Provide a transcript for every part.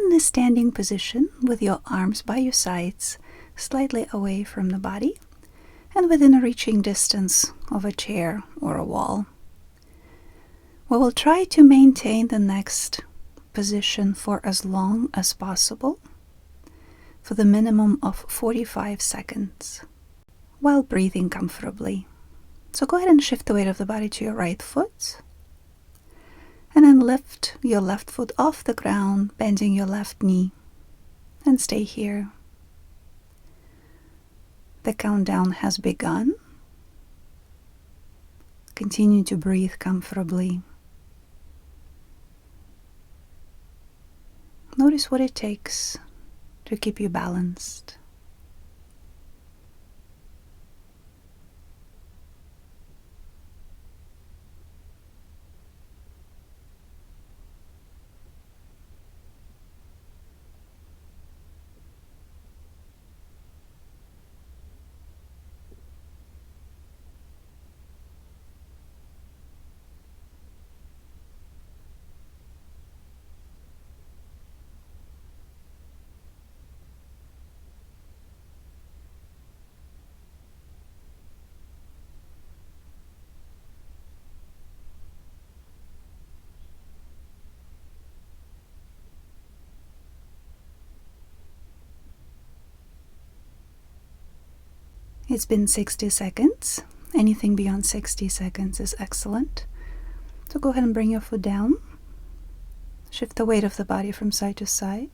in a standing position with your arms by your sides, slightly away from the body and within a reaching distance of a chair or a wall. We will try to maintain the next position for as long as possible, for the minimum of 45 seconds, while breathing comfortably. So go ahead and shift the weight of the body to your right foot, and then lift your left foot off the ground, bending your left knee, and stay here. The countdown has begun. Continue to breathe comfortably. Notice what it takes to keep you balanced. It's been 60 seconds. Anything beyond 60 seconds is excellent. So go ahead and bring your foot down. Shift the weight of the body from side to side.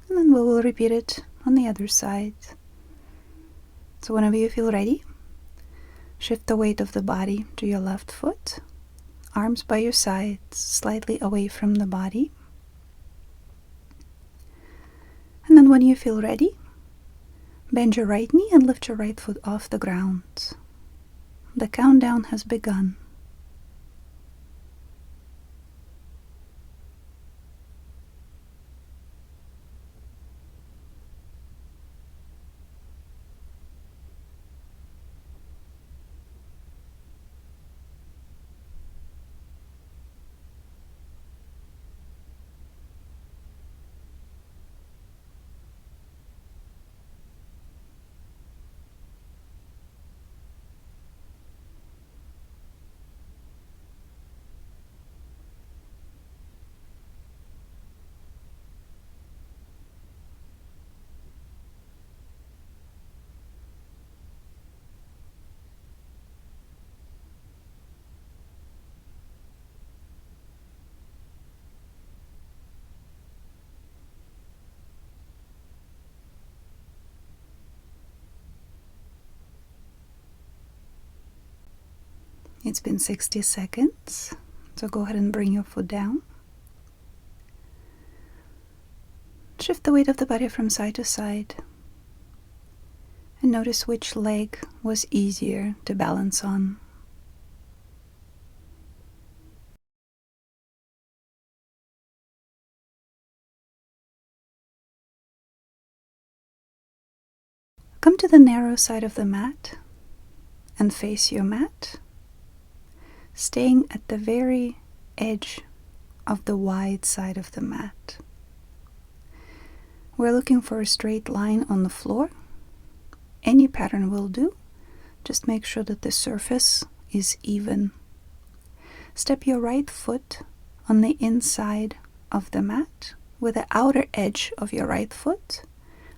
And then we will repeat it on the other side. So whenever you feel ready, shift the weight of the body to your left foot. Arms by your sides, slightly away from the body. And then when you feel ready, bend your right knee and lift your right foot off the ground. The countdown has begun. It's been 60 seconds, so go ahead and bring your foot down. Shift the weight of the body from side to side. And notice which leg was easier to balance on. Come to the narrow side of the mat and face your mat, staying at the very edge of the wide side of the mat. We're looking for a straight line on the floor. Any pattern will do. Just make sure that the surface is even. Step your right foot on the inside of the mat with the outer edge of your right foot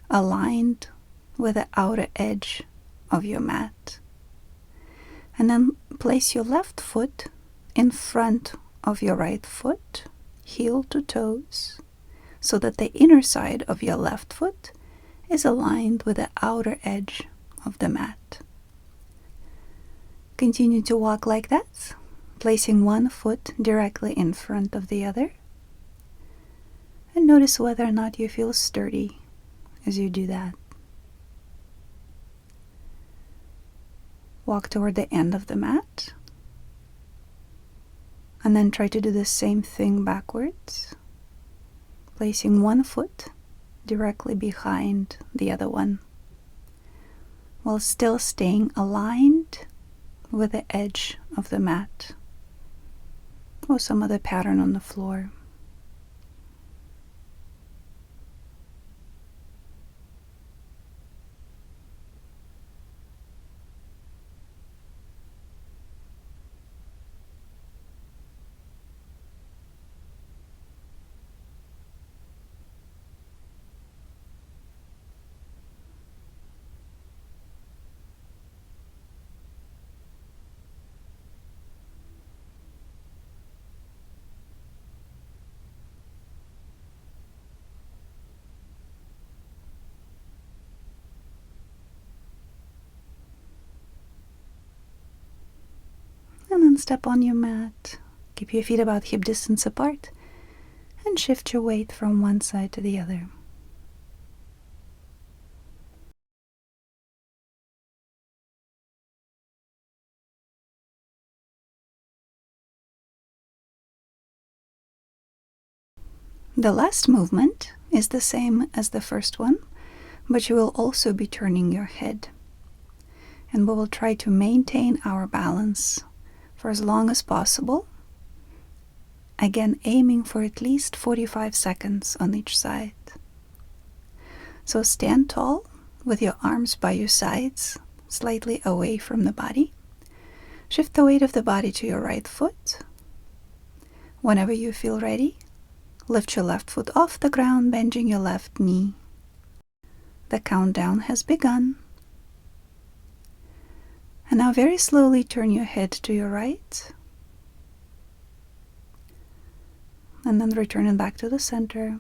aligned with the outer edge of your mat. And then place your left foot in front of your right foot, heel to toes, so that the inner side of your left foot is aligned with the outer edge of the mat. Continue to walk like that, placing one foot directly in front of the other. And notice whether or not you feel sturdy as you do that. Walk toward the end of the mat, and then try to do the same thing backwards, placing one foot directly behind the other one, while still staying aligned with the edge of the mat. or some other pattern on the floor. And then step on your mat. Keep your feet about hip distance apart and shift your weight from one side to the other. The last movement is the same as the first one, but you will also be turning your head. And we will try to maintain our balance for as long as possible. Again, aiming for at least 45 seconds on each side. So stand tall with your arms by your sides, slightly away from the body. Shift the weight of the body to your right foot. Whenever you feel ready, lift your left foot off the ground, bending your left knee. The countdown has begun. And now very slowly turn your head to your right. And then return it back to the center.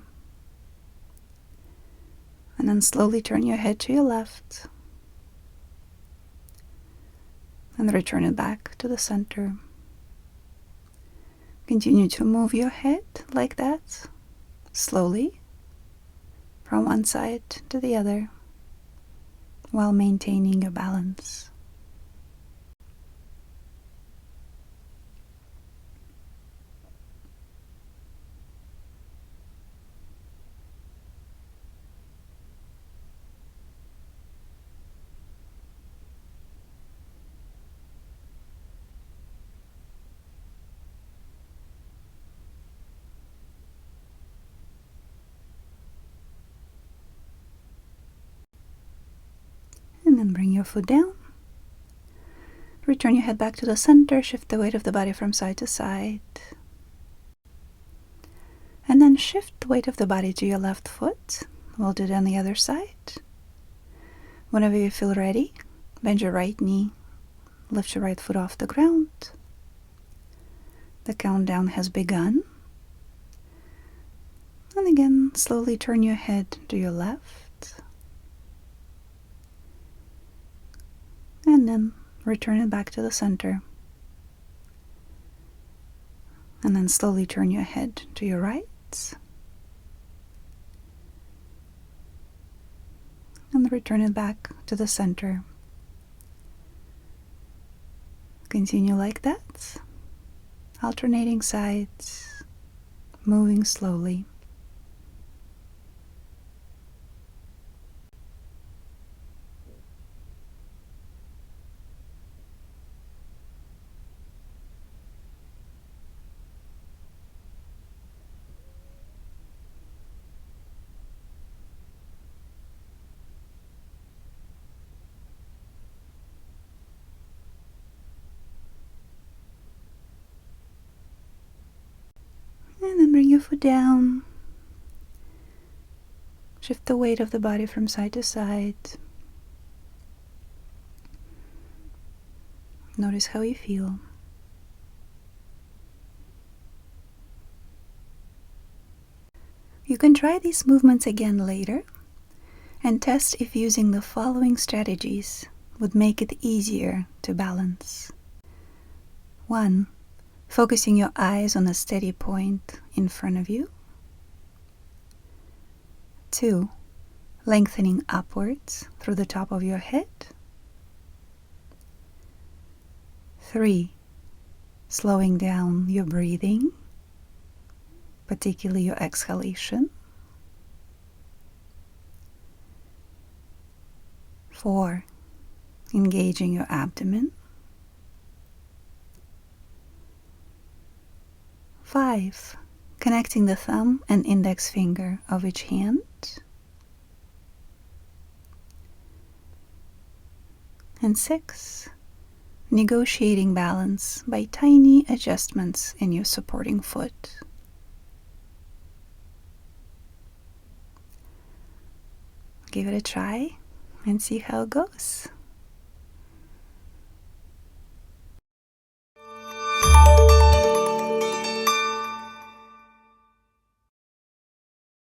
And then slowly turn your head to your left. And return it back to the center. Continue to move your head like that, slowly, from one side to the other, while maintaining your balance. And then bring your foot down. Return your head back to the center. Shift the weight of the body from side to side. And then shift the weight of the body to your left foot. We'll do it on the other side. Whenever you feel ready, bend your right knee. Lift your right foot off the ground. The countdown has begun. And again, slowly turn your head to your left. And then return it back to the center. And then slowly turn your head to your right. And return it back to the center. Continue like that, alternating sides, moving slowly. And then bring your foot down. Shift the weight of the body from side to side. Notice how you feel. You can try these movements again later and test if using the following strategies would make it easier to balance. 1. Focusing your eyes on a steady point in front of you. 2. Lengthening upwards through the top of your head. 3. Slowing down your breathing, particularly your exhalation. 4. Engaging your abdomen. 5. Connecting the thumb and index finger of each hand. And 6. Negotiating balance by tiny adjustments in your supporting foot. Give it a try and see how it goes.